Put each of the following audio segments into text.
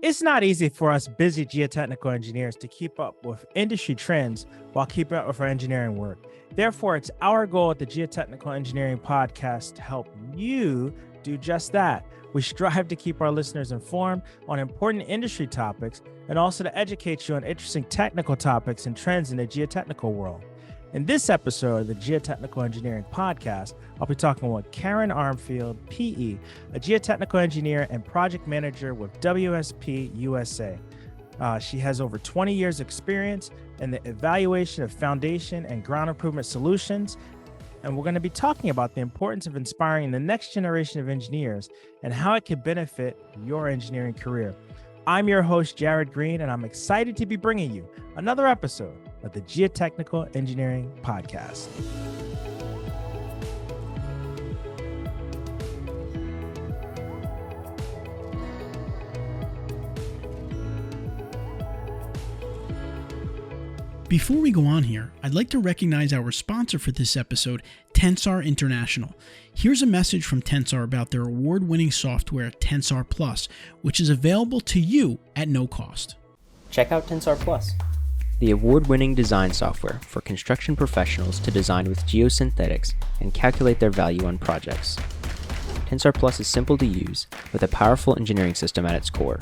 It's not easy for us busy geotechnical engineers to keep up with industry trends while keeping up with our engineering work. Therefore, it's our goal at the Geotechnical Engineering Podcast to help you do just that. We strive to keep our listeners informed on important industry topics and also to educate you on interesting technical topics and trends in the geotechnical world. In this episode of the Geotechnical Engineering Podcast, I'll be talking with Karen Armfield, PE, a geotechnical engineer and project manager with WSP USA. She has over 20 years experience in the evaluation of foundation and ground improvement solutions. And we're going to be talking about the importance of inspiring the next generation of engineers and how it can benefit your engineering career. I'm your host, Jared Green, and I'm excited to be bringing you another episode of the Geotechnical Engineering Podcast. Before we go on here, I'd like to recognize our sponsor for this episode, Tensar International. Here's a message from Tensar about their award-winning software, Tensar Plus, which is available to you at no cost. Check out Tensar Plus, the award-winning design software for construction professionals to design with geosynthetics and calculate their value on projects. Tensar Plus is simple to use with a powerful engineering system at its core.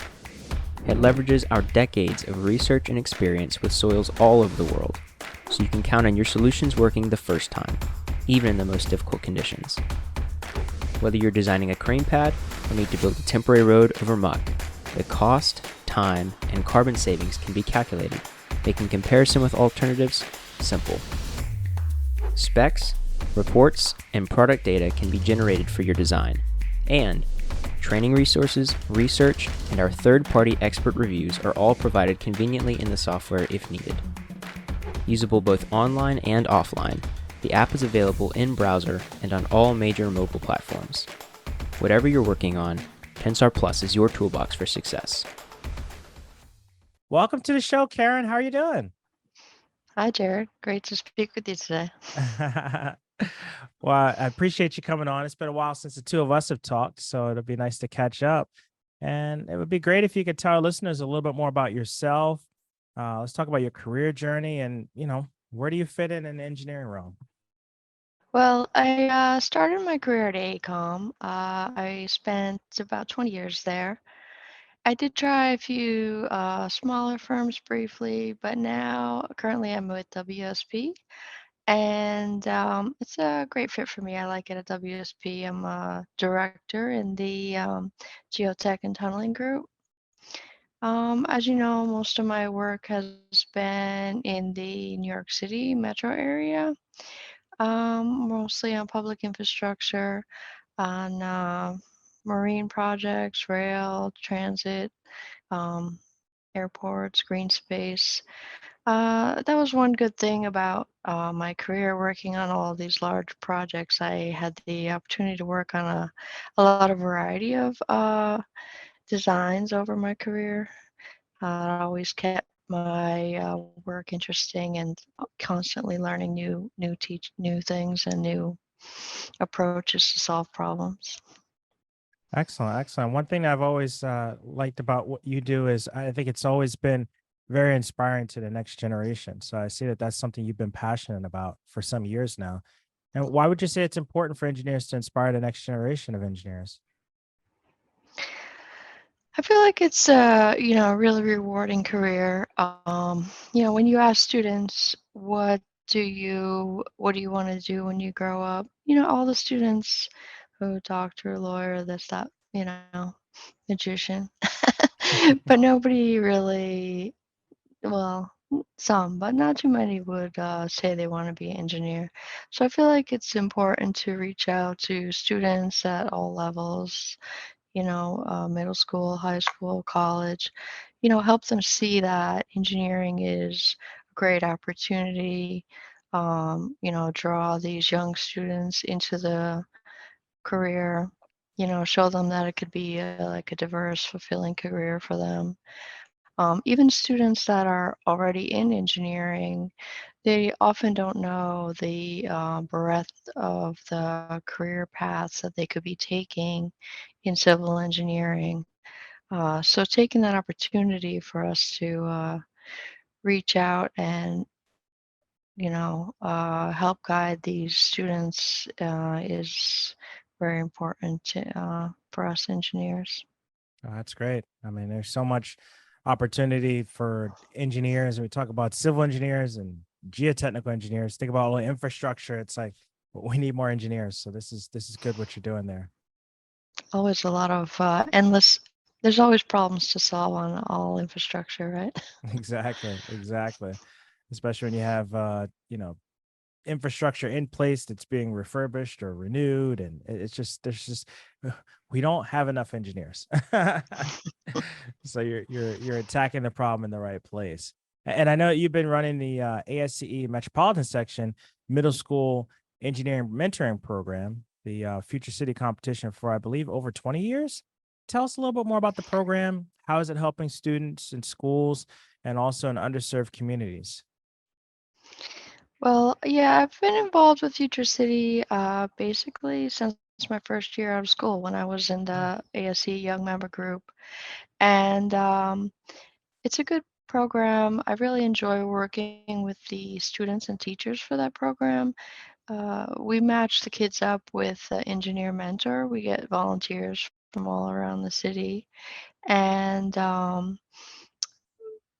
It leverages our decades of research and experience with soils all over the world, so you can count on your solutions working the first time, even in the most difficult conditions. Whether you're designing a crane pad or need to build a temporary road over muck, the cost, time, and carbon savings can be calculated, making comparison with alternatives simple. Specs, reports, and product data can be generated for your design, and training resources, research, and our third-party expert reviews are all provided conveniently in the software if needed. Usable both online and offline, the app is available in browser and on all major mobile platforms. Whatever you're working on, Tensar Plus is your toolbox for success. Welcome to the show, Karen. How are you doing? Hi, Jared. Great to speak with you today. Well, I appreciate you coming on. It's been a while since the two of us have talked, so it'll be nice to catch up. And it would be great if you could tell our listeners a little bit more about yourself. Let's talk about your career journey and, where do you fit in the engineering realm? Well, I started my career at AECOM. I spent about 20 years there. I did try a few smaller firms briefly, but now currently I'm with WSP, and it's a great fit for me. I like it at WSP. I'm a director in the geotech and tunneling group. As you know, most of my work has been in the New York City metro area, mostly on public infrastructure, on marine projects, rail, transit, um, airports, green space. That was one good thing about my career working on all these large projects. I had the opportunity to work on a lot of variety of designs over my career. It always kept my work interesting and constantly learning new things and new approaches to solve problems. Excellent, excellent. One thing I've always liked about what you do is I think it's always been very inspiring to the next generation. So I see that that's something you've been passionate about for some years now. And why would you say it's important for engineers to inspire the next generation of engineers? I feel like it's a really rewarding career. When you ask students what do you want to do when you grow up, all the students who doctor, lawyer, this, that, magician. But nobody really, well, some, but not too many would say they want to be an engineer. So I feel like it's important to reach out to students at all levels, middle school, high school, college, help them see that engineering is a great opportunity, draw these young students into the career, show them that it could be like a diverse, fulfilling career for them. Even students that are already in engineering, they often don't know the breadth of the career paths that they could be taking in civil engineering. So taking that opportunity for us to reach out and help guide these students is very important for us engineers. Oh, that's great. I mean, there's so much opportunity for engineers. We talk about civil engineers and geotechnical engineers. Think about all the infrastructure. It's like we need more engineers. So this is good what you're doing there. Always a lot of endless, there's always problems to solve on all infrastructure, right? Exactly, exactly. Especially when you have infrastructure in place that's being refurbished or renewed, and it's just there's just we don't have enough engineers. So you're attacking the problem in the right place. And I know you've been running the ASCE Metropolitan Section Middle School Engineering Mentoring Program, the Future City competition for I believe over 20 years. Tell us a little bit more about the program. How is it helping students in schools and also in underserved communities? Well, yeah, I've been involved with Future City basically since my first year out of school when I was in Mm. the ASC Young Member Group. And it's a good program. I really enjoy working with the students and teachers for that program. We match the kids up with an engineer mentor. We get volunteers from all around the city. And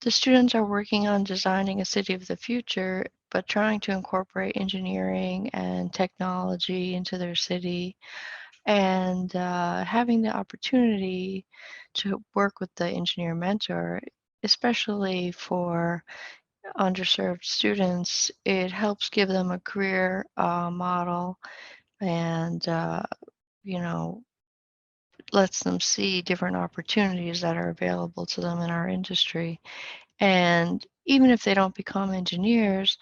the students are working on designing a city of the future, but trying to incorporate engineering and technology into their city and having the opportunity to work with the engineer mentor, especially for underserved students, it helps give them a career model and, you know, lets them see different opportunities that are available to them in our industry. And even if they don't become engineers,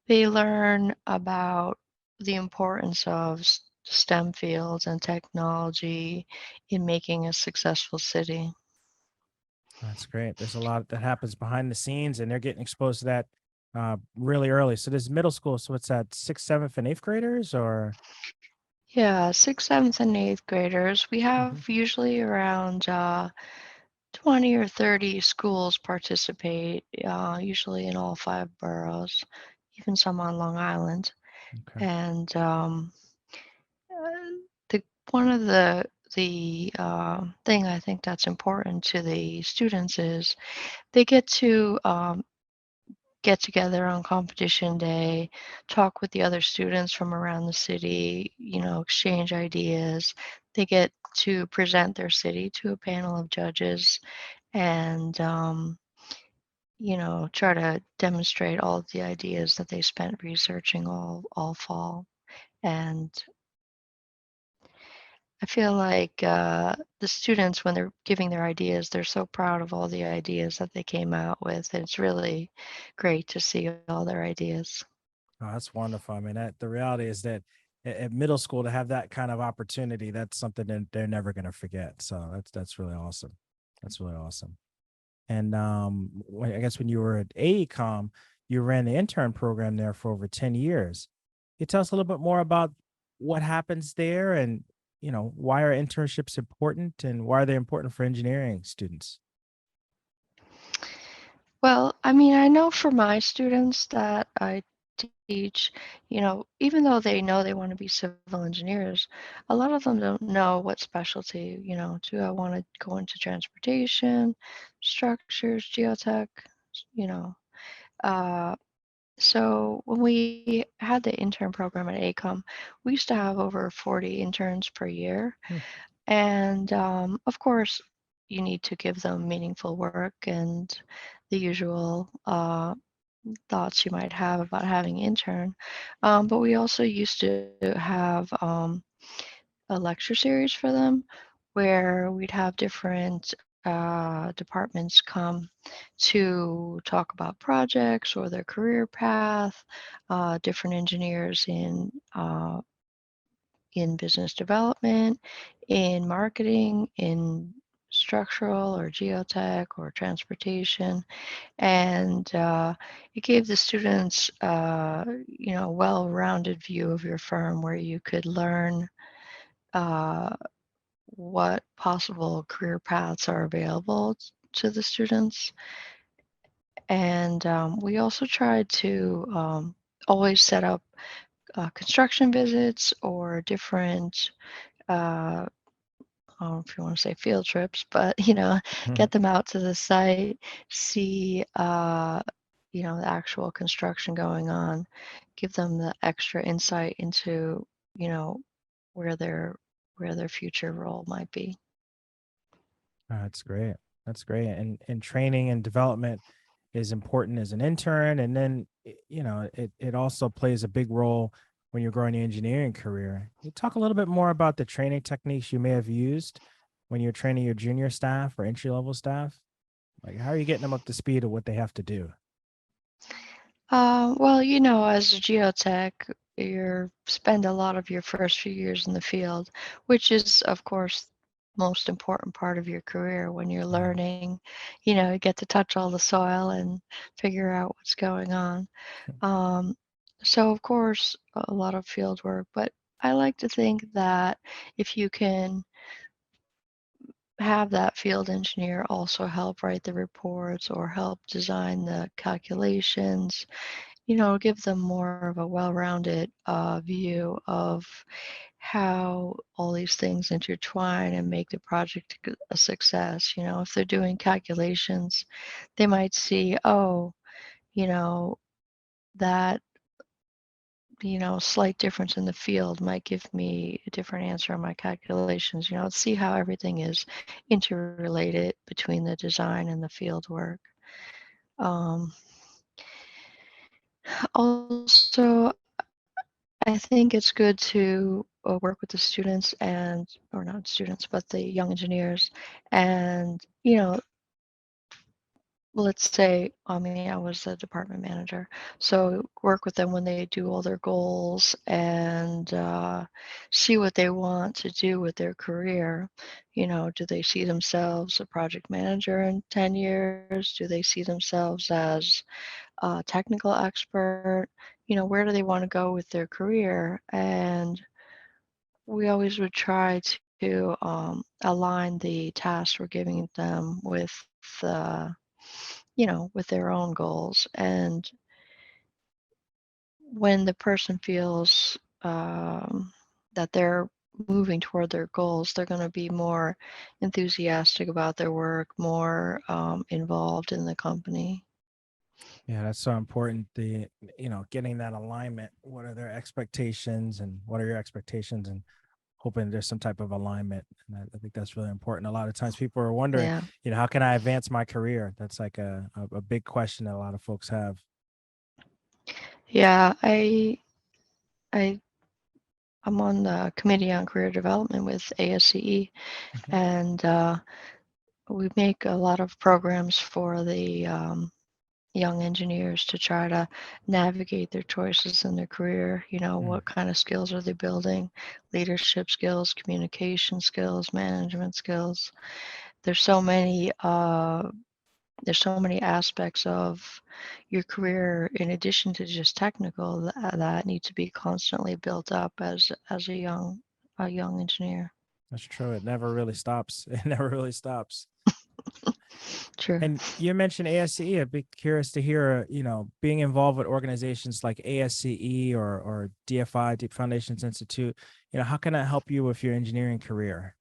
they learn about the importance of STEM fields and technology in making a successful city. That's great. There's a lot that happens behind the scenes, and they're getting exposed to that really early. So this is middle school. So it's at sixth, seventh, and eighth graders, or Yeah, sixth, seventh, and eighth graders. We Mhm. have usually around 20 or 30 schools participate, usually in all five boroughs, even some on Long Island. Okay. And uh, the one of the thing I think that's important to the students is they get to get together on competition day, talk with the other students from around the city, exchange ideas. They get to present their city to a panel of judges and try to demonstrate all of the ideas that they spent researching all fall. And I feel like the students, when they're giving their ideas, they're so proud of all the ideas that they came out with. It's really great to see all their ideas. Oh, that's wonderful. I mean, the reality is that at middle school to have that kind of opportunity, that's something that they're never going to forget. So that's really awesome. That's really awesome. And I guess when you were at AECOM, you ran the intern program there for over 10 years. Can you tell us a little bit more about what happens there and, why are internships important and why are they important for engineering students? Well, I mean, I know for my students that I teach, even though they know they want to be civil engineers, a lot of them don't know what specialty, do I want to go into transportation, structures, geotech, you know. Uh, so when we had the intern program at ACOM, we used to have over 40 interns per year. Hmm. And of course, you need to give them meaningful work and the usual thoughts you might have about having intern. But we also used to have a lecture series for them where we'd have different departments come to talk about projects or their career path, different engineers in business development, in marketing, in structural or geotech or transportation. And it gave the students, a well-rounded view of your firm where you could learn uh, what possible career paths are available to the students. And we also try to always set up construction visits or different, I don't know if you want to say field trips, but get them out to the site, see the actual construction going on, give them the extra insight into you know where their future role might be. That's great. That's great. And training and development is important as an intern. And then, it also plays a big role when you're growing your engineering career. Can you talk a little bit more about the training techniques you may have used when you're training your junior staff or entry level staff? Like, how are you getting them up to speed of what they have to do? Well, as a geotech, you spend a lot of your first few years in the field, which is, of course, most important part of your career when you're Yeah. learning. You get to touch all the soil and figure out what's going on. Um, so, of course, a lot of field work, but I like to think that if you can have that field engineer also help write the reports or help design the calculations, give them more of a well-rounded view of how all these things intertwine and make the project a success. If they're doing calculations, they might see, oh, you know, that, slight difference in the field might give me a different answer on my calculations. See how everything is interrelated between the design and the field work. Um, Also, I think it's good to work with the students or not students, but the young engineers. And, let's say, I mean, I was a department manager. So work with them when they do all their goals and see what they want to do with their career. Do they see themselves a project manager in 10 years? Do they see themselves as a technical expert? Where do they want to go with their career? And we always would try to align the tasks we're giving them with, uh, with their own goals. And when the person feels that they're moving toward their goals, they're going to be more enthusiastic about their work, more involved in the company. Yeah, that's so important. Getting that alignment. What are their expectations and what are your expectations? And hoping there's some type of alignment. And I think that's really important. A lot of times people are wondering, Yeah. how can I advance my career? That's like a big question that a lot of folks have. Yeah, I I'm on the committee on career development with ASCE, Mhm. and we make a lot of programs for the young engineers to try to navigate their choices in their career. Mm. What kind of skills are they building? Leadership skills, communication skills, management skills. There's so many. There's so many aspects of your career in addition to just technical that need to be constantly built up as a young engineer. That's true. It never really stops. It never really stops. True. And you mentioned ASCE. I'd be curious to hear, being involved with organizations like ASCE or DFI, Deep Foundations Institute, how can that help you with your engineering career?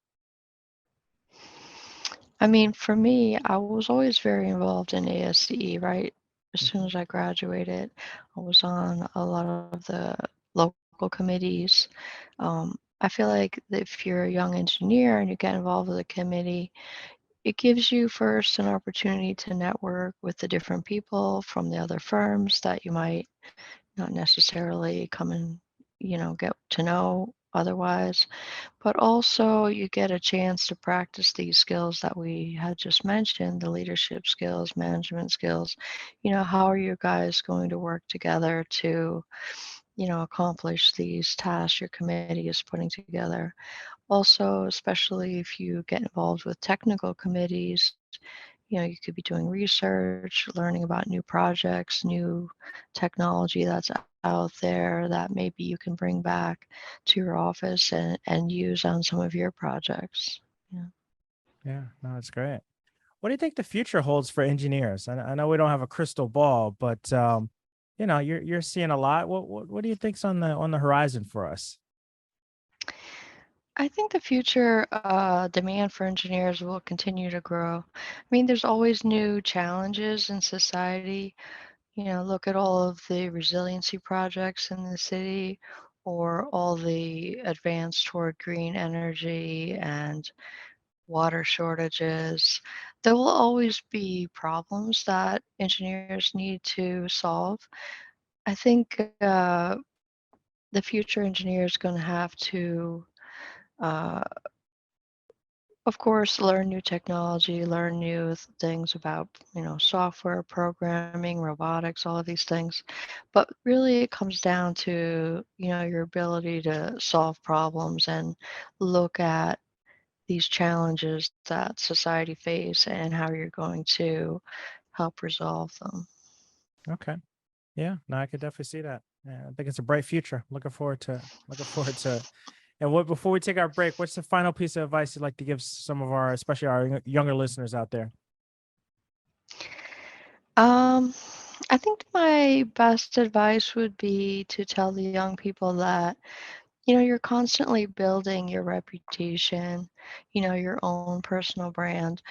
I mean, for me, I was always very involved in ASCE, right? As soon Mhm. as I graduated, I was on a lot of the local committees. I feel like if you're a young engineer and you get involved with a committee, it gives you first an opportunity to network with the different people from the other firms that you might not necessarily come and, get to know otherwise. But also, you get a chance to practice these skills that we had just mentioned, the leadership skills, management skills. How are you guys going to work together to, accomplish these tasks your committee is putting together? Also, especially if you get involved with technical committees, You could be doing research, learning about new projects, new technology that's out there that maybe you can bring back to your office and use on some of your projects. Yeah. Yeah, no, it's great. What do you think the future holds for engineers? I know we don't have a crystal ball, but you're seeing a lot. What do you think's on the horizon for us? I think the future demand for engineers will continue to grow. I mean, there's always new challenges in society. Look at all of the resiliency projects in the city or all the advance toward green energy and water shortages. There will always be problems that engineers need to solve. I think the future engineer is going to have to, uh, of course, learn new technology, learn new things about, software, programming, robotics, all of these things. But really, it comes down to, your ability to solve problems and look at these challenges that society face and how you're going to help resolve them. Okay. Yeah, no, I could definitely see that. Yeah, I think it's a bright future. Looking forward to it. And what before we take our break, what's the final piece of advice you'd like to give some of our, especially our younger listeners out there? Um, I think my best advice would be to tell the young people that, you're constantly building your reputation, your own personal brand.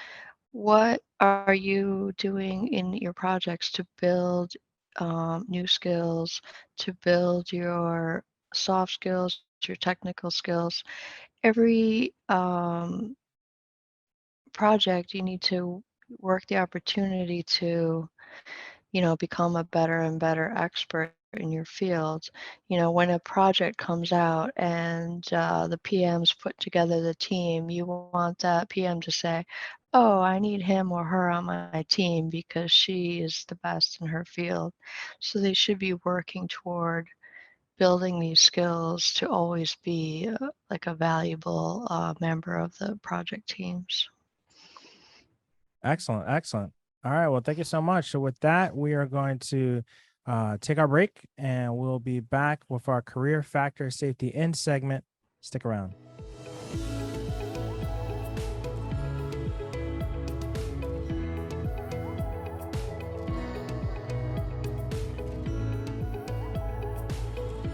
What are you doing in your projects to build new skills, to build your soft skills, your technical skills? Every project, you need to work the opportunity to, become a better and better expert in your field. When a project comes out and the PMs put together the team, you want that PM to say, oh, I need him or her on my team because she is the best in her field. So they should be working toward building these skills to always be like a valuable member of the project teams. Excellent, excellent. All right, well, thank you so much. So with that, we are going to take our break, and we'll be back with our career factor safety end segment. Stick around.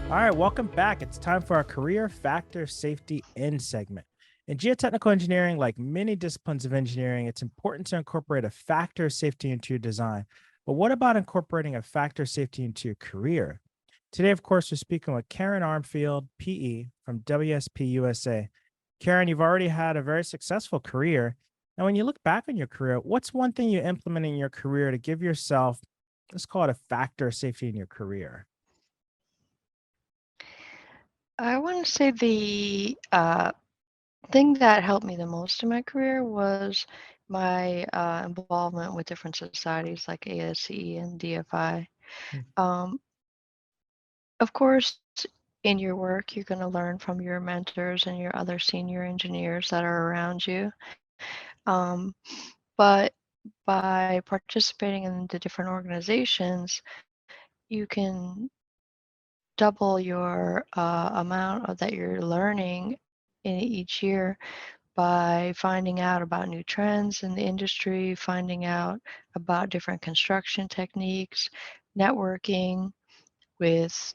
All right, welcome back. It's time for our career factor safety end segment. In geotechnical engineering, like many disciplines of engineering, it's important to incorporate a factor of safety into your design. But what about incorporating a factor of safety into your career? Today, of course, we're speaking with Karen Armfield, PE from WSP USA. Karen, you've already had a very successful career. And when you look back on your career, what's one thing you implement in your career to give yourself, let's call it a factor of safety in your career? I want to say the thing that helped me the most in my career was my involvement with different societies like ASCE and DFI. Mm. Um, of course, in your work, you're going to learn from your mentors and your other senior engineers that are around you. Um, but by participating in the different organizations, you can double your amount that you're learning in each year by finding out about new trends in the industry, finding out about different construction techniques, networking with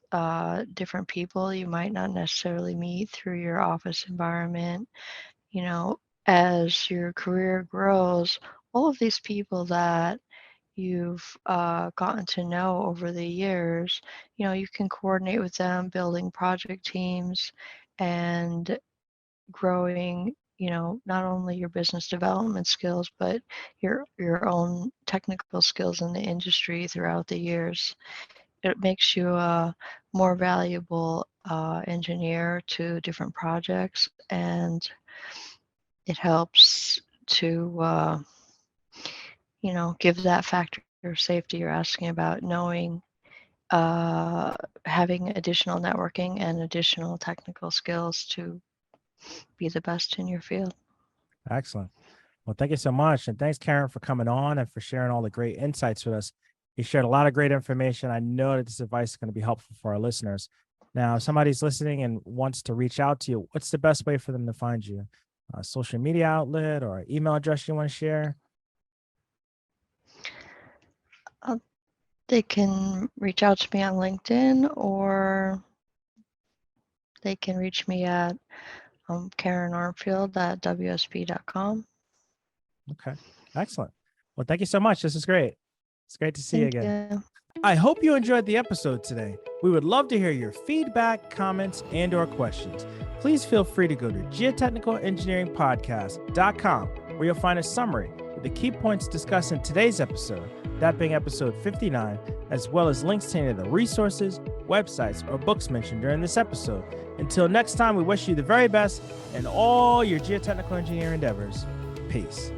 different people you might not necessarily meet through your office environment. You know, as your career grows, all of these people that you've gotten to know over the years, you can coordinate with them, building project teams and growing, not only your business development skills, but your own technical skills in the industry throughout the years. It makes you a more valuable engineer to different projects, and it helps to, give that factor of safety you're asking about, knowing, having additional networking and additional technical skills to be the best in your field. Excellent. Well, thank you so much. And thanks, Karen, for coming on and for sharing all the great insights with us. You shared a lot of great information. I know that this advice is going to be helpful for our listeners. Now, if somebody's listening and wants to reach out to you, what's the best way for them to find you? A social media outlet or email address you want to share? They can reach out to me on LinkedIn, or they can reach me at Karen Armfield at WSP.com. Okay, excellent. Well, thank you so much. This is great. It's great to see you Thank again. you. I hope you enjoyed the episode today. We would love to hear your feedback, comments, and or questions. Please feel free to go to geotechnicalengineeringpodcast.com, where you'll find a summary with the key points discussed in today's episode, that being episode 59, as well as links to any of the resources, websites, or books mentioned during this episode. Until next time, we wish you the very best in all your geotechnical engineering endeavors. Peace.